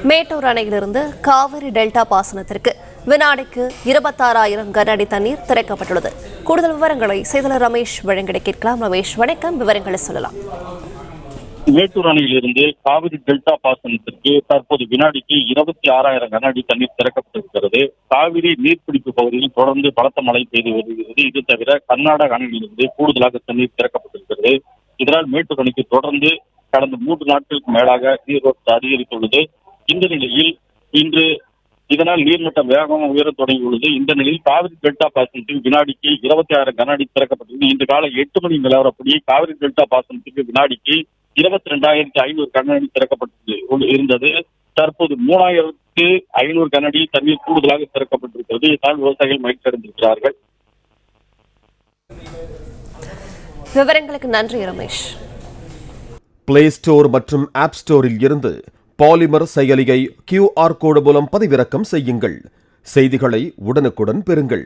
மேட்டூர் அணையிலிருந்து காவிரி டெல்டா பாசனத்திற்கு வினாடிக்கு 26,000 கன அடி தண்ணீர் திறக்கப்பட்டுள்ளது. கூடுதல் விவரங்களை செய்தியாளர் ரமேஷ் வழங்கிட கேட்கலாம். ரமேஷ், வணக்கம். விவரங்களை சொல்லலாம். மேட்டூர் அணையிலிருந்து காவிரி டெல்டா பாசனத்திற்கு தற்போது வினாடிக்கு 26,000 கன அடி தண்ணீர் திறக்கப்பட்டிருக்கிறது. காவிரி நீர்பிடிப்பு பகுதியில் தொடர்ந்து பலத்த மழை பெய்து வருகிறது. இது தவிர கர்நாடக அணையிலிருந்து கூடுதலாக தண்ணீர் திறக்கப்பட்டிருக்கிறது. இதனால் மேட்டூர் அணைக்கு தொடர்ந்து கடந்த 3 நாட்களுக்கு மேலாக நீர்வரத்து அதிகரித்துள்ளது. இந்த நிலையில் இன்று இதனால் நீர்மட்டம் வேகமாக உயர தொடங்கியுள்ளது. இந்த நிலையில் காவிரி டெல்டா பாசனத்தில் வினாடிக்கு 26,000 கன அடி திறக்கப்பட்டது. இன்று காலை 8 மணி நிலவரப்படி காவிரி டெல்டா பாசனத்திற்கு வினாடிக்கு 22,500 கன அடி திறக்கப்பட்டு இருந்தது. தற்போது 3,500 கன அடி தண்ணீர் கூடுதலாக திறக்கப்பட்டிருக்கிறது. இதனால் விவசாயிகள் மகிழ்ச்சி அடைந்திருக்கிறார்கள். விவரங்களுக்கு நன்றி ரமேஷ். பிளே ஸ்டோர் மற்றும் ஆப் ஸ்டோரில் இருந்து பாலிமர் செயலியை QR கோடு மூலம் பதிவிறக்கம் செய்யுங்கள். செய்திகளை உடனுக்குடன் பெறுங்கள்.